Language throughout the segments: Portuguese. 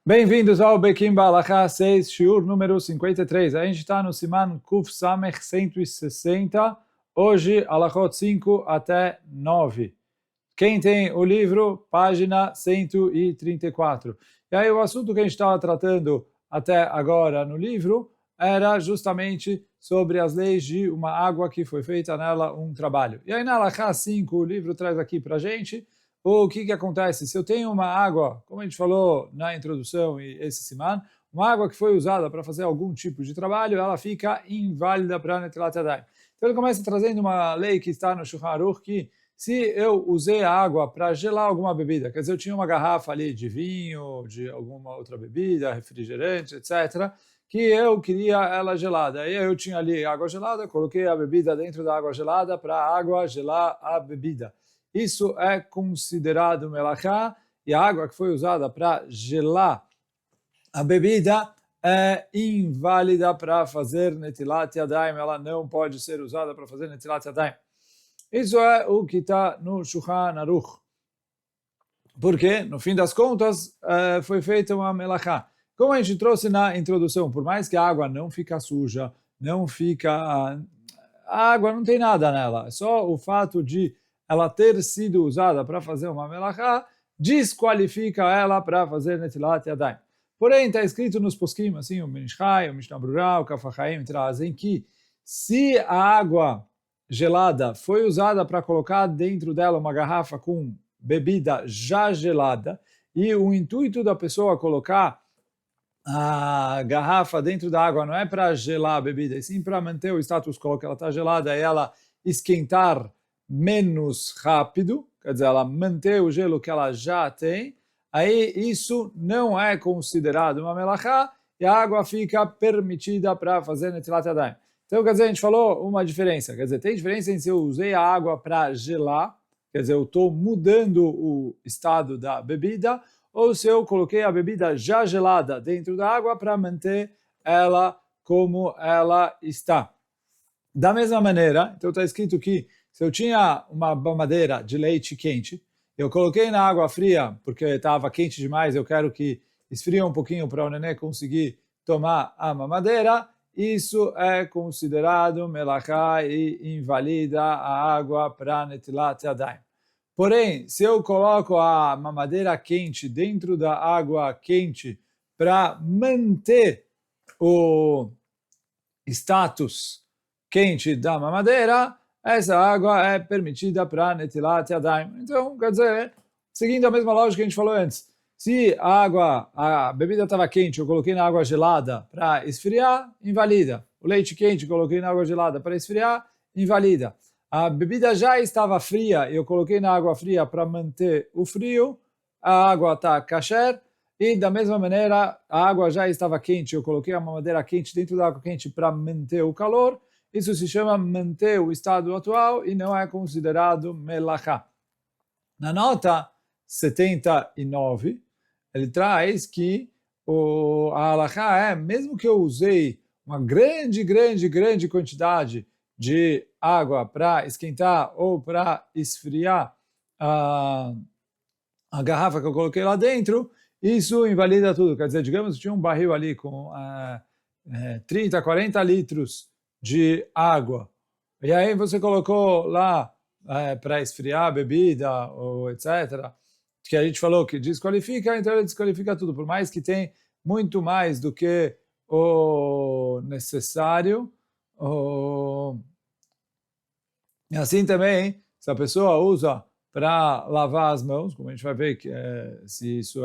Bem-vindos ao Bekim Balacha 6, Shiur número 53. A gente está no Siman Kuf Samech 160, hoje Alachot 5 até 9. Quem tem o livro, página 134. E aí o assunto que a gente estava tratando até agora no livro era justamente sobre as leis de uma água que foi feita nela um trabalho. E aí na Alachá 5, o livro traz aqui para a gente o que acontece. Se eu tenho uma água, como a gente falou na introdução e esse siman, uma água que foi usada para fazer algum tipo de trabalho, ela fica inválida para Netilat Yadayim. Então ele começa trazendo uma lei que está no Shulchan Aruch que se eu usei a água para gelar alguma bebida, quer dizer, eu tinha uma garrafa ali de vinho, de alguma outra bebida, refrigerante, etc., que eu queria ela gelada. Aí eu tinha ali água gelada, coloquei a bebida dentro da água gelada para a água gelar a bebida. Isso é considerado melachá, e a água que foi usada para gelar a bebida é inválida para fazer netilat yadayim, ela não pode ser usada para fazer netilat yadayim. Isso é o que está no Shulchan Aruch. Porque, no fim das contas, foi feita uma melachá. Como a gente trouxe na introdução, por mais que a água não fica suja, não fica... A água não tem nada nela, é só o fato de ela ter sido usada para fazer uma melachá, desqualifica ela para fazer netilat yadayim. Porém, está escrito nos poskim, assim, o Menishchai, o Mishnah Brura, o Kaf HaChaim trazem que se a água gelada foi usada para colocar dentro dela uma garrafa com bebida já gelada, e o intuito da pessoa colocar a garrafa dentro da água não é para gelar a bebida, e sim para manter o status quo, que ela está gelada e ela esquentar menos rápido, quer dizer, ela manter o gelo que ela já tem, aí isso não é considerado uma melachá e a água fica permitida para fazer netilat yadayim. Então, quer dizer, a gente falou uma diferença, quer dizer, tem diferença em se eu usei a água para gelar, quer dizer, eu estou mudando o estado da bebida, ou se eu coloquei a bebida já gelada dentro da água para manter ela como ela está. Da mesma maneira, então está escrito que se eu tinha uma mamadeira de leite quente, eu coloquei na água fria porque estava quente demais, eu quero que esfrie um pouquinho para o nenê conseguir tomar a mamadeira, isso é considerado melachá e invalida a água para netilat yadayim. Porém, se eu coloco a mamadeira quente dentro da água quente para manter o status quente da mamadeira, essa água é permitida para netilat yadayim. Então, quer dizer, seguindo a mesma lógica que a gente falou antes, se a bebida estava quente, eu coloquei na água gelada para esfriar, invalida. O leite quente, coloquei na água gelada para esfriar, invalida. A bebida já estava fria, eu coloquei na água fria para manter o frio, a água está kasher, e da mesma maneira, a água já estava quente, eu coloquei a mamadeira quente dentro da água quente para manter o calor, isso se chama manter o estado atual e não é considerado melachá. Na nota 79, ele traz que a halachá é, mesmo que eu usei uma grande quantidade de água para esquentar ou para esfriar a garrafa que eu coloquei lá dentro, isso invalida tudo. Quer dizer, digamos que tinha um barril ali com 30, 40 litros de água, e aí você colocou lá para esfriar a bebida, ou etc., que a gente falou que desqualifica, então ele desqualifica tudo, por mais que tem muito mais do que o necessário. E assim também, se a pessoa usa para lavar as mãos, como a gente vai ver que se isso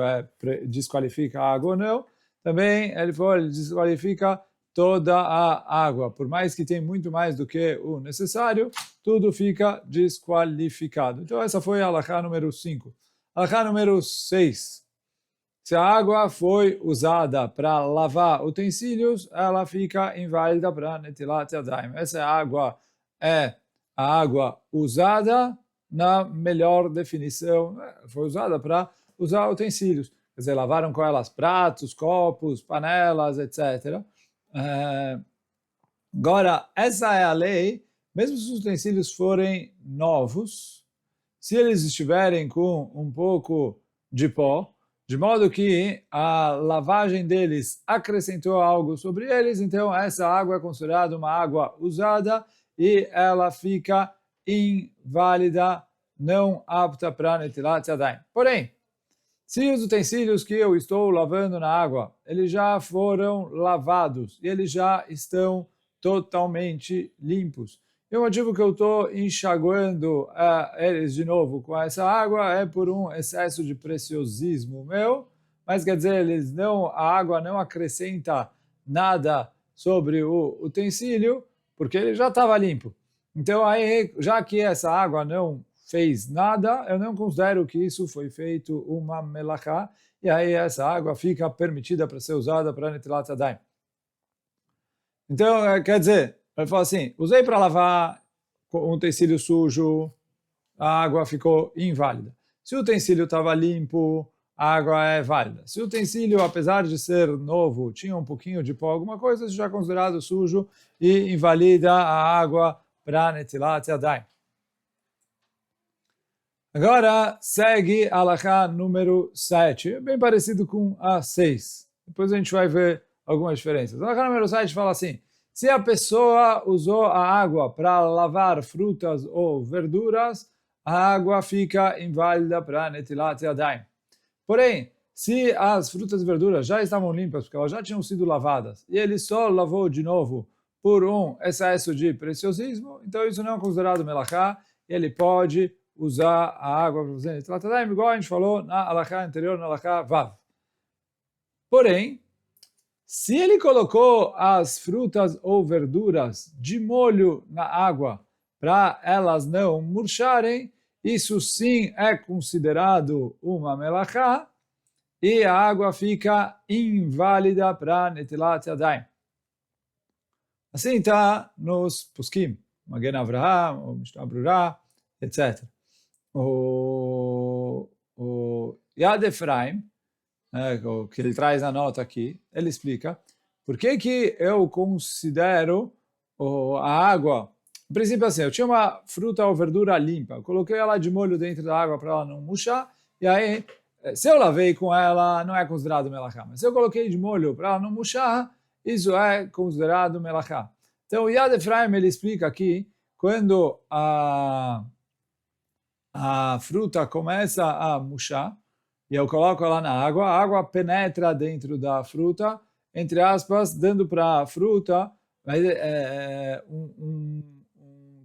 desqualifica a água ou não, também ele desqualifica toda a água. Por mais que tem muito mais do que o necessário, tudo fica desqualificado. Então essa foi a halachá número 5. Halachá número 6. Se a água foi usada para lavar utensílios, ela fica inválida para netilat yadayim. Essa é a água usada na melhor definição, foi usada para usar utensílios. Quer dizer, lavaram com elas pratos, copos, panelas, etc. Agora, essa é a lei, mesmo se os utensílios forem novos, se eles estiverem com um pouco de pó, de modo que a lavagem deles acrescentou algo sobre eles, então essa água é considerada uma água usada e ela fica inválida, não apta para Netilat Yadayim. Porém, se os utensílios que eu estou lavando na água, eles já foram lavados e eles já estão totalmente limpos, e o motivo que eu estou enxaguando eles de novo com essa água é por um excesso de preciosismo meu, mas quer dizer, a água não acrescenta nada sobre o utensílio, porque ele já estava limpo. Então, aí, já que essa água não fez nada, eu não considero que isso foi feito uma melachá, e aí essa água fica permitida para ser usada para Netilat Yadayim. Então, quer dizer, ele fala assim, usei para lavar um utensílio sujo, a água ficou inválida. Se o utensílio estava limpo, a água é válida. Se o utensílio, apesar de ser novo, tinha um pouquinho de pó, alguma coisa, isso já é considerado sujo e invalida a água para Netilat Yadayim. Agora segue a halakha número 7, bem parecido com a 6. Depois a gente vai ver algumas diferenças. A halakha número 7 fala assim, se a pessoa usou a água para lavar frutas ou verduras, a água fica inválida para Netilat Yadayim. Porém, se as frutas e verduras já estavam limpas, porque elas já tinham sido lavadas, e ele só lavou de novo por um excesso de preciosismo, então isso não é considerado melachá, ele pode usar a água para fazer Netilat Yadayim, igual a gente falou na halakha anterior, na halakha Vav. Porém, se ele colocou as frutas ou verduras de molho na água para elas não murcharem, isso sim é considerado uma melachá e a água fica inválida para Netilat Yadayim. Assim está nos Poskim, Magen Avraham, o Mishnah Brura, etc. O Yad Efraim, que ele traz na nota aqui, ele explica por que eu considero a água, no princípio assim, eu tinha uma fruta ou verdura limpa, eu coloquei ela de molho dentro da água para ela não murchar, e aí, se eu lavei com ela, não é considerado melachá, mas se eu coloquei de molho para ela não murchar, isso é considerado melachá. Então, o Yad Efraim, ele explica aqui, quando a fruta começa a murchar, e eu coloco ela na água, a água penetra dentro da fruta, entre aspas, dando para a fruta um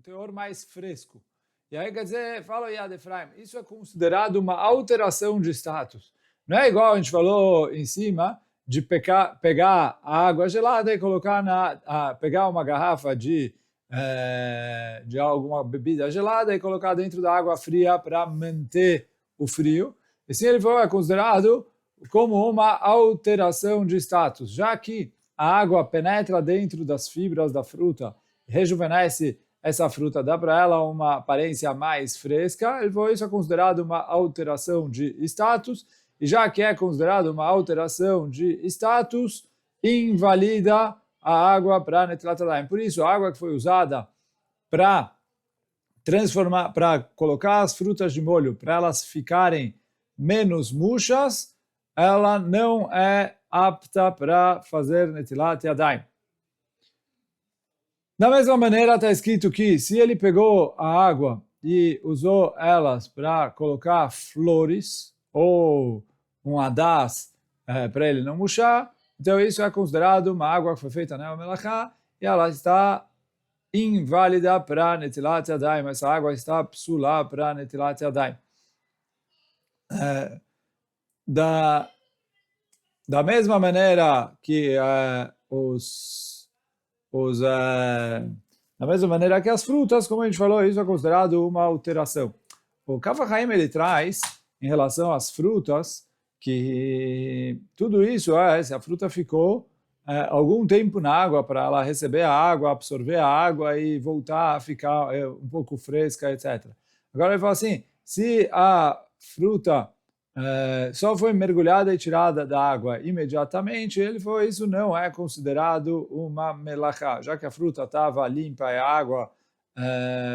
teor mais fresco. E aí, quer dizer, fala o Yad Efraim, isso é considerado uma alteração de status. Não é igual a gente falou em cima, de pegar a água gelada e colocar pegar uma garrafa de alguma bebida gelada e colocar dentro da água fria para manter o frio. E sim, ele falou, é considerado como uma alteração de status, já que a água penetra dentro das fibras da fruta, rejuvenesce essa fruta, dá para ela uma aparência mais fresca, ele falou, isso é considerado uma alteração de status, e já que é considerado uma alteração de status, invalida a água para Netilat Yadayim. Por isso, a água que foi usada para transformar, para colocar as frutas de molho, para elas ficarem menos murchas, ela não é apta para fazer Netilat Yadayim. Da mesma maneira, está escrito que se ele pegou a água e usou elas para colocar flores ou um hadas para ele não murchar, então isso é considerado uma água que foi feita na melachá e ela está inválida para Netilat Yadayim. Essa água está psulá para Netilat Yadayim. Da mesma maneira que da mesma maneira que as frutas, como a gente falou, isso é considerado uma alteração. O Kaf HaChaim, ele traz, em relação às frutas, que tudo isso se a fruta ficou algum tempo na água para ela receber a água, absorver a água e voltar a ficar um pouco fresca, etc. Agora ele fala assim, se a fruta só foi mergulhada e tirada da água imediatamente, ele falou, isso não é considerado uma melachá, já que a fruta estava limpa e a água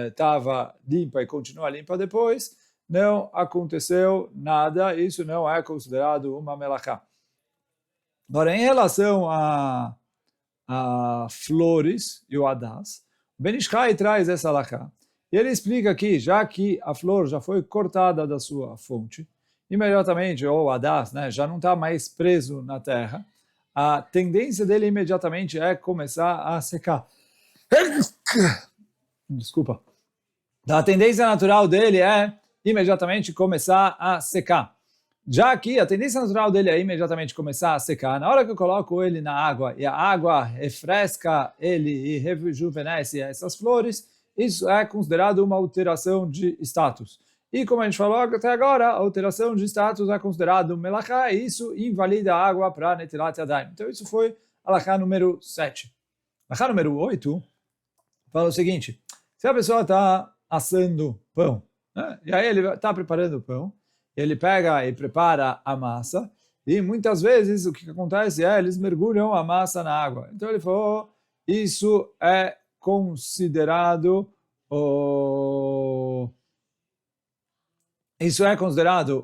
estava limpa e continua limpa depois, não aconteceu nada, isso não é considerado uma melachá. Agora, em relação a flores e o hadas, o Ben Ish Chai traz essa halakha. E ele explica que, já que a flor já foi cortada da sua fonte, imediatamente, ou o hadas, né, já não está mais preso na terra, a tendência dele imediatamente é começar a secar. Desculpa. A tendência natural dele é imediatamente começar a secar. Já que a tendência natural dele é imediatamente começar a secar, na hora que eu coloco ele na água e a água refresca ele e rejuvenesce essas flores, isso é considerado uma alteração de status. E como a gente falou até agora, a alteração de status é considerado melachá e isso invalida a água para Netilat Yadayim. Então isso foi halachá número 7. Halachá número 8 fala o seguinte: se a pessoa está assando pão, né, e aí ele está preparando o pão, ele pega e prepara a massa, e muitas vezes o que acontece é eles mergulham a massa na água. Então ele falou, isso é considerado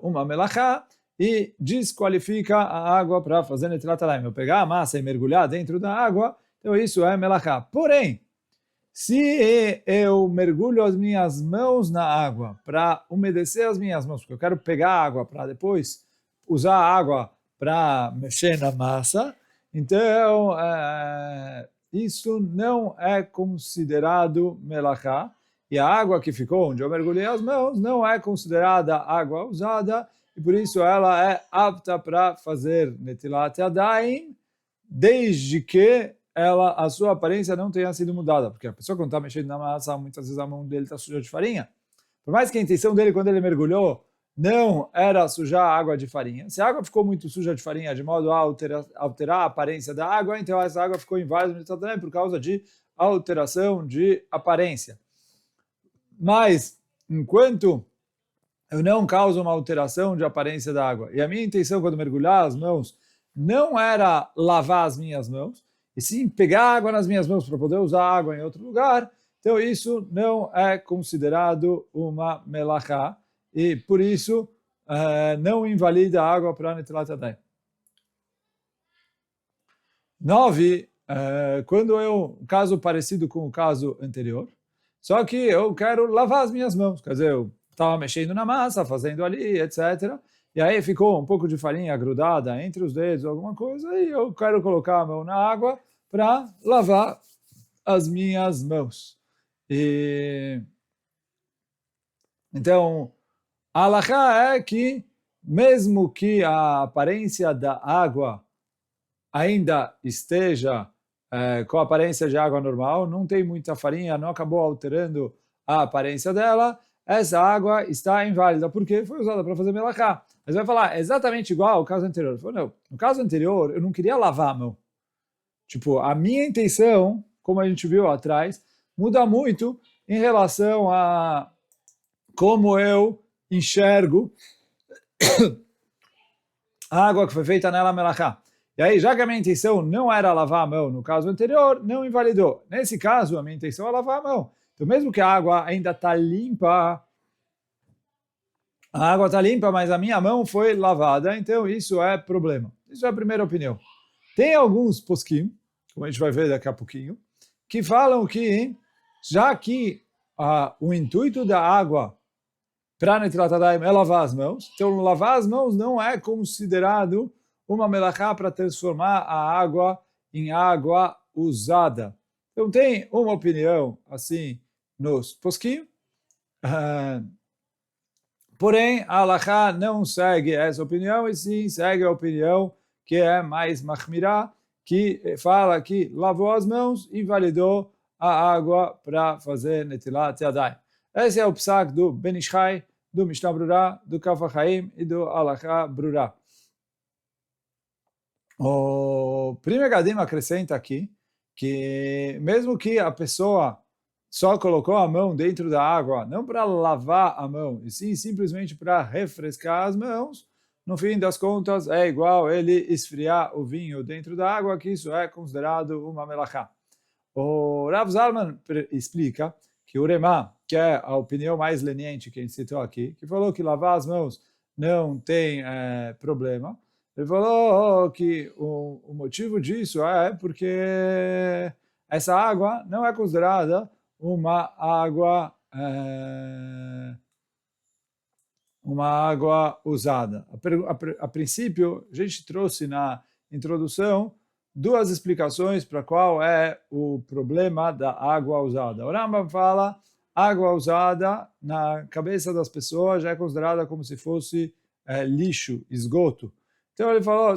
uma melachá e desqualifica a água para fazer netilat yadayim. Eu pegar a massa e mergulhar dentro da água, então isso é melachá. Porém, se eu mergulho as minhas mãos na água para umedecer as minhas mãos, porque eu quero pegar a água para depois usar a água para mexer na massa, então isso não é considerado melachá, e a água que ficou onde eu mergulhei as mãos não é considerada água usada, e por isso ela é apta para fazer netilat yadayim, desde que a sua aparência não tenha sido mudada, porque a pessoa quando está mexendo na massa, muitas vezes a mão dele está suja de farinha. Por mais que a intenção dele quando ele mergulhou não era sujar a água de farinha, se a água ficou muito suja de farinha de modo a alterar a aparência da água, então essa água ficou inválida por causa de alteração de aparência. Mas, enquanto eu não causo uma alteração de aparência da água, e a minha intenção quando mergulhar as mãos não era lavar as minhas mãos, e sim pegar água nas minhas mãos para poder usar água em outro lugar, então isso não é considerado uma melachá, e por isso não invalida a água para netilat yadayim. 9, quando caso parecido com o caso anterior, só que eu quero lavar as minhas mãos, quer dizer, eu estava mexendo na massa, fazendo ali, etc., e aí ficou um pouco de farinha grudada entre os dedos, alguma coisa, e eu quero colocar a mão na água para lavar as minhas mãos. Então, a halachá é que, mesmo que a aparência da água ainda esteja com a aparência de água normal, não tem muita farinha, não acabou alterando a aparência dela, essa água está inválida, porque foi usada para fazer melachá. Mas vai falar, exatamente igual ao caso anterior. Falou, não, no caso anterior, eu não queria lavar a mão. Tipo, a minha intenção, como a gente viu atrás, muda muito em relação a como eu enxergo a água que foi feita nela melachá. E aí, já que a minha intenção não era lavar a mão no caso anterior, não invalidou. Nesse caso, a minha intenção é lavar a mão. Então, mesmo que a água ainda está limpa, mas a minha mão foi lavada, então isso é problema. Isso é a primeira opinião. Tem alguns poskim, como a gente vai ver daqui a pouquinho, que falam que, já que o intuito da água para netilat yadayim é lavar as mãos, então lavar as mãos não é considerado uma melachá para transformar a água em água usada. Então tem uma opinião assim nos poskim, porém a halachá não segue essa opinião e sim segue a opinião que é mais machmirá, que fala que lavou as mãos e invalidou a água para fazer netilat yadayim. Esse é o psak do Ben Ish Chai, do Mishnah Brura, do Kaf HaChaim e do Halachá Brura. O Pri Megadim acrescenta aqui que mesmo que a pessoa só colocou a mão dentro da água, não para lavar a mão, e sim simplesmente para refrescar as mãos, no fim das contas é igual ele esfriar o vinho dentro da água, que isso é considerado uma melachá. O Rav Zalman explica que o Remá, que é a opinião mais leniente que a gente citou aqui, que falou que lavar as mãos não tem problema, ele falou que o motivo disso é porque essa água não é considerada uma água usada. A princípio, a gente trouxe na introdução duas explicações para qual é o problema da água usada. O Rambam fala, água usada na cabeça das pessoas já é considerada como se fosse lixo, esgoto. Então ele falou,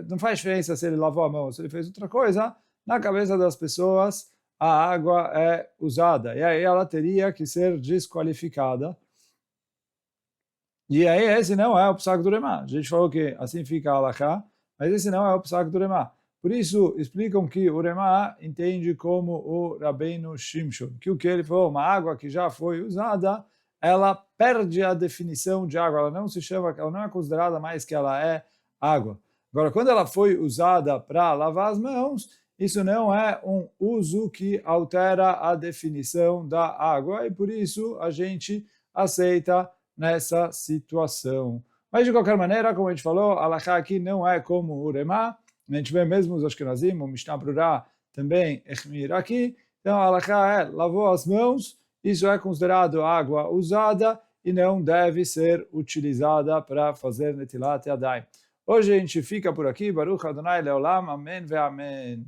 não faz diferença se ele lavou a mão ou se ele fez outra coisa, na cabeça das pessoas a água é usada. E aí ela teria que ser desqualificada. E aí esse não é o psak do Remá. A gente falou que assim fica a halakha, mas esse não é o psak do Remá. Por isso, explicam que o Remá entende como o Rabbeinu Shimshon, que o que ele falou, uma água que já foi usada, ela perde a definição de água, ela não é considerada mais que ela é água. Agora, quando ela foi usada para lavar as mãos, isso não é um uso que altera a definição da água, e por isso a gente aceita nessa situação. Mas, de qualquer maneira, como a gente falou, a halakha aqui não é como o Remá, a gente vê mesmo os Ashkenazim, o Mishnah Brura também Echmir aqui, então a halakha é, lavou as mãos, isso é considerado água usada e não deve ser utilizada para fazer Netilat Yadayim. Hoje a gente fica por aqui, Baruch Adonai Leolam, Amém ve Amém.